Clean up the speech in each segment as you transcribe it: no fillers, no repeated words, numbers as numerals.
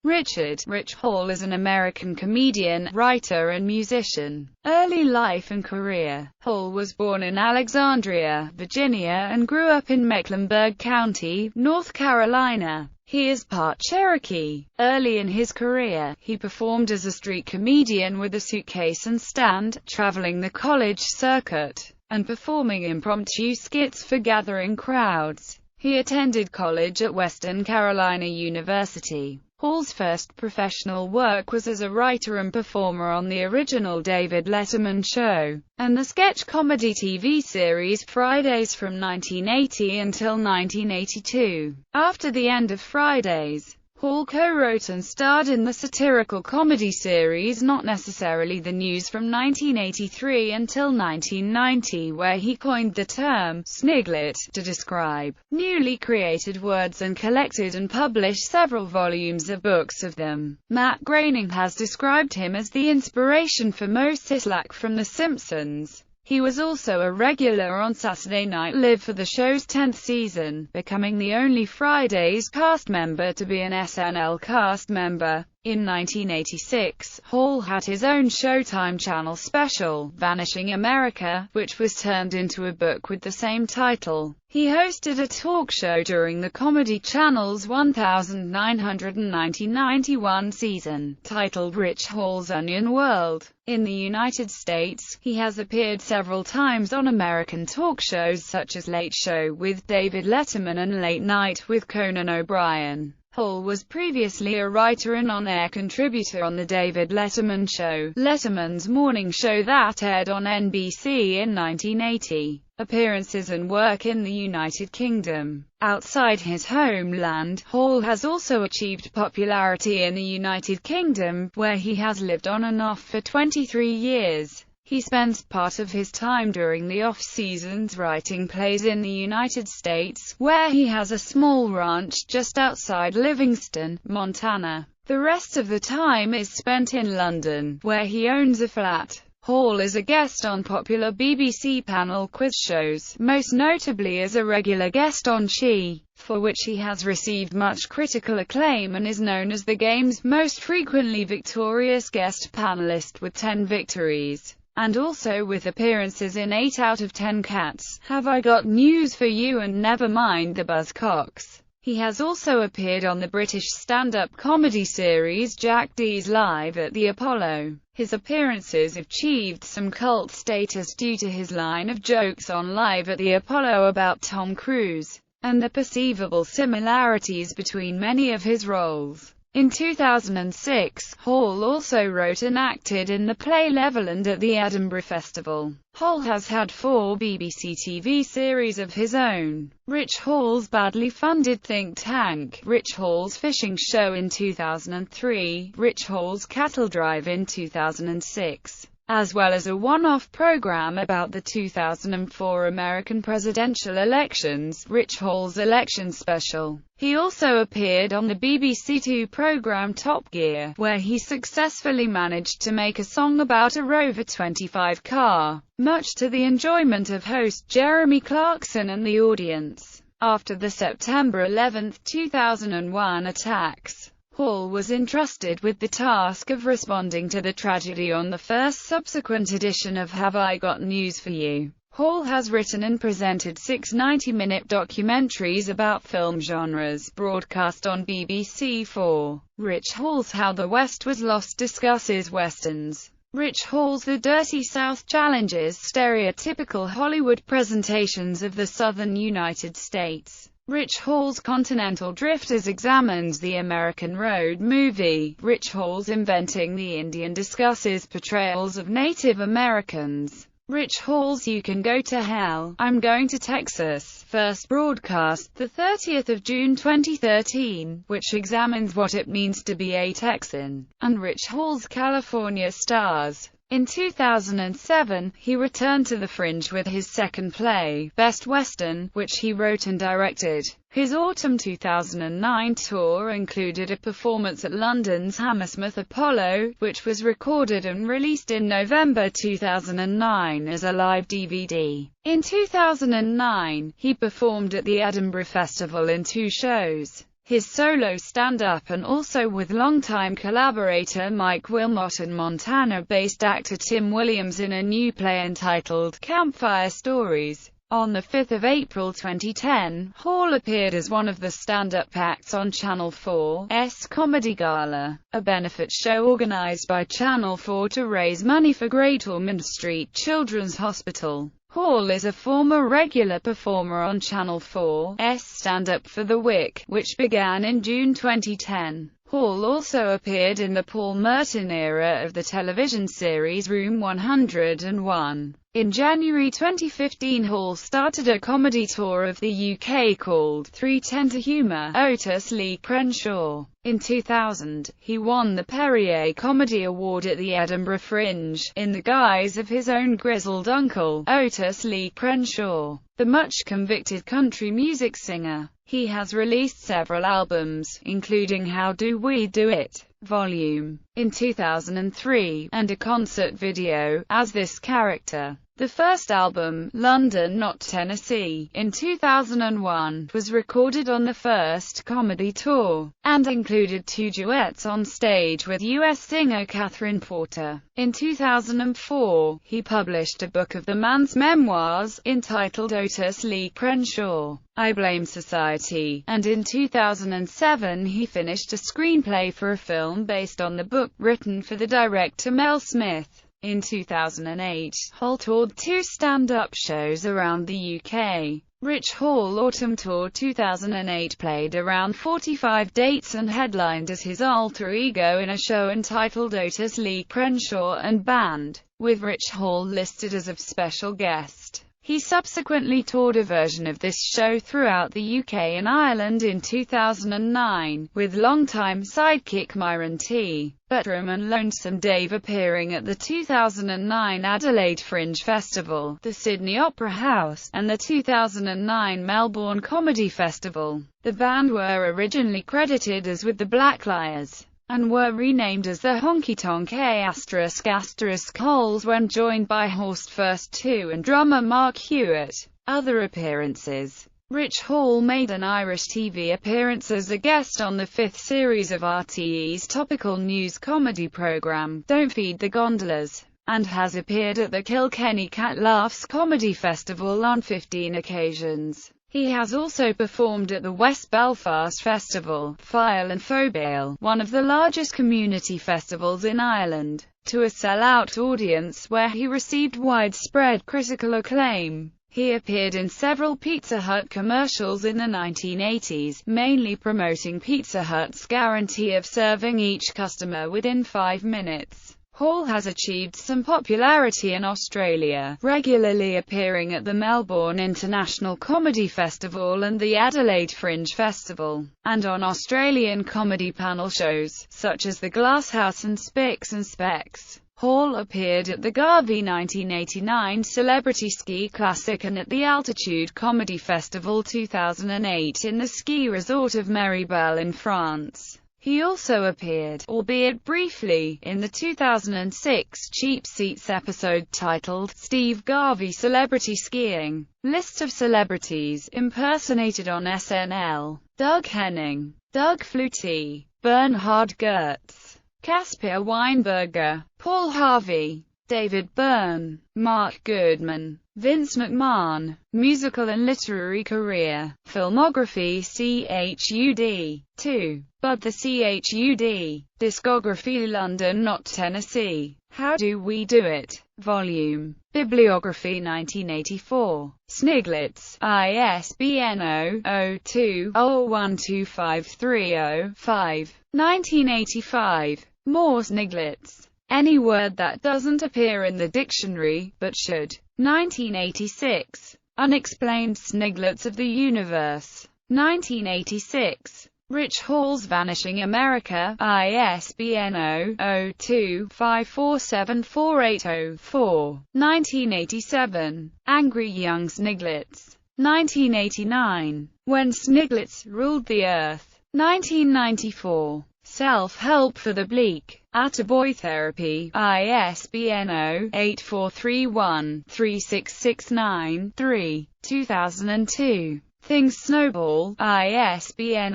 Rich Hall is an American comedian, writer and musician. Early life and career. Hall was born in Alexandria, Virginia and grew up in Mecklenburg County, North Carolina. He is part Cherokee. Early in his career, he performed as a street comedian with a suitcase and stand, traveling the college circuit, and performing impromptu skits for gathering crowds. He attended college at Western Carolina University. Hall's first professional work was as a writer and performer on the original David Letterman Show, and the sketch comedy TV series Fridays from 1980 until 1982. After the end of Fridays, Hall co-wrote and starred in the satirical comedy series Not Necessarily the News from 1983 until 1990, where he coined the term "sniglet" to describe newly created words and collected and published several volumes of books of them. Matt Groening has described him as the inspiration for Moe Szyslak from The Simpsons. He was also a regular on Saturday Night Live for the show's 10th season, becoming the only Fridays cast member to be an SNL cast member. In 1986, Hall had his own Showtime Channel special, Vanishing America, which was turned into a book with the same title. He hosted a talk show during the Comedy Channel's 1990-91 season, titled Rich Hall's Onion World. In the United States, he has appeared several times on American talk shows such as Late Show with David Letterman and Late Night with Conan O'Brien. Hall was previously a writer and on-air contributor on The David Letterman Show, Letterman's morning show that aired on NBC in 1980. Appearances and work in the United Kingdom. Outside his homeland, Hall has also achieved popularity in the United Kingdom, where he has lived on and off for 23 years. He spends part of his time during the off-seasons writing plays in the United States, where he has a small ranch just outside Livingston, Montana. The rest of the time is spent in London, where he owns a flat. Hall is a guest on popular BBC panel quiz shows, most notably as a regular guest on She, for which he has received much critical acclaim and is known as the game's most frequently victorious guest panelist with 10 victories. And also with appearances in 8 out of 10 Cats, Have I Got News for You and Never Mind the Buzzcocks. He has also appeared on the British stand-up comedy series Jack D's Live at the Apollo. His appearances achieved some cult status due to his line of jokes on Live at the Apollo about Tom Cruise, and the perceivable similarities between many of his roles. In 2006, Hall also wrote and acted in the play Leveland at the Edinburgh Festival. Hall has had 4 BBC TV series of his own. Rich Hall's badly funded think tank, Rich Hall's Fishing Show in 2003, Rich Hall's Cattle Drive in 2006. As well as a one-off program about the 2004 American presidential elections, Rich Hall's Election Special. He also appeared on the BBC Two program Top Gear, where he successfully managed to make a song about a Rover 25 car, much to the enjoyment of host Jeremy Clarkson and the audience. After the September 11, 2001 attacks, Hall was entrusted with the task of responding to the tragedy on the first subsequent edition of Have I Got News for You. Hall has written and presented 6 90-minute documentaries about film genres, broadcast on BBC 4. Rich Hall's How the West Was Lost discusses westerns. Rich Hall's The Dirty South challenges stereotypical Hollywood presentations of the southern United States. Rich Hall's Continental Drifters examines the American road movie. Rich Hall's Inventing the Indian discusses portrayals of Native Americans. Rich Hall's You Can Go to Hell, I'm Going to Texas, first broadcast 30th June 2013, which examines what it means to be a Texan. And Rich Hall's California Stars. In 2007, he returned to the Fringe with his second play, Best Western, which he wrote and directed. His autumn 2009 tour included a performance at London's Hammersmith Apollo, which was recorded and released in November 2009 as a live DVD. In 2009, he performed at the Edinburgh Festival in 2 shows. his solo stand-up, and also with longtime collaborator Mike Wilmot and Montana-based actor Tim Williams in a new play entitled Campfire Stories. On 5 April 2010, Hall appeared as one of the stand-up acts on Channel 4's Comedy Gala, a benefit show organized by Channel 4 to raise money for Great Ormond Street Children's Hospital. Hall is a former regular performer on Channel 4's Stand Up for the Week, which began in June 2010. Hall also appeared in the Paul Merton era of the television series Room 101. In January 2015, Hall started a comedy tour of the UK called 310 to Humour, Otis Lee Crenshaw. In 2000, he won the Perrier Comedy Award at the Edinburgh Fringe, in the guise of his own grizzled uncle, Otis Lee Crenshaw, the much-convicted country music singer. He has released several albums, including How Do We Do It? Volume, in 2003, and a concert video, as this character. The first album, London Not Tennessee, in 2001, was recorded on the first comedy tour, and included 2 duets on stage with U.S. singer Catherine Porter. In 2004, he published a book of the man's memoirs, entitled Otis Lee Crenshaw, I Blame Society, and in 2007 he finished a screenplay for a film based on the book, written for the director Mel Smith. In 2008, Hall toured 2 stand-up shows around the UK. Rich Hall Autumn Tour 2008 played around 45 dates and headlined as his alter ego in a show entitled Otis Lee Crenshaw and Band, with Rich Hall listed as a special guest. He subsequently toured a version of this show throughout the UK and Ireland in 2009, with longtime sidekick Myron T. Buttram and Lonesome Dave appearing at the 2009 Adelaide Fringe Festival, the Sydney Opera House, and the 2009 Melbourne Comedy Festival. The band were originally credited as with the Black Liars, and were renamed as the Honky Tonk *** Holes when joined by Horst First II and drummer Mark Hewitt. Other appearances. Rich Hall made an Irish TV appearance as a guest on the 5th series of RTE's topical news comedy programme, Don't Feed the Gondolas, and has appeared at the Kilkenny Cat Laughs Comedy Festival on 15 occasions. He has also performed at the West Belfast Festival, File and Fobale, one of the largest community festivals in Ireland, to a sell-out audience where he received widespread critical acclaim. He appeared in several Pizza Hut commercials in the 1980s, mainly promoting Pizza Hut's guarantee of serving each customer within 5 minutes. Hall has achieved some popularity in Australia, regularly appearing at the Melbourne International Comedy Festival and the Adelaide Fringe Festival, and on Australian comedy panel shows, such as the Glasshouse and Spicks and Specks. Hall appeared at the Garvey 1989 Celebrity Ski Classic and at the Altitude Comedy Festival 2008 in the ski resort of Meribel in France. He also appeared, albeit briefly, in the 2006 Cheap Seats episode titled Steve Garvey Celebrity Skiing. List of celebrities impersonated on SNL: Doug Henning, Doug Flutie, Bernhard Goertz, Caspar Weinberger, Paul Harvey, David Byrne, Mark Goodman, Vince McMahon. Musical and literary career. Filmography CHUD. 2. Bud the CHUD. Discography London Not Tennessee. How Do We Do It? Volume. Bibliography 1984. Sniglets. ISBN 0-02-012530-5. 1985. More Sniglets. Any word that doesn't appear in the dictionary, but should. 1986. Unexplained Sniglets of the Universe. 1986. Rich Hall's Vanishing America. ISBN 0-02-547480-4. 1987. Angry Young Sniglets. 1989. When Sniglets Ruled the Earth. 1994. Self-Help for the Bleak. Attaboy Therapy. ISBN 0-8431-3669-3. 2002. Things Snowball, ISBN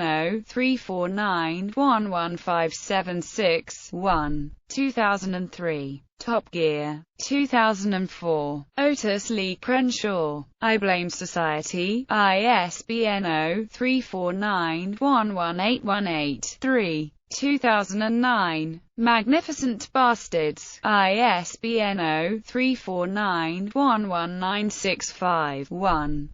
0-349-11576-1, 2003. Top Gear, 2004. Otis Lee Crenshaw, I Blame Society, ISBN 0-349-11818-3, 2009. Magnificent Bastards, ISBN 0-349-11965-1.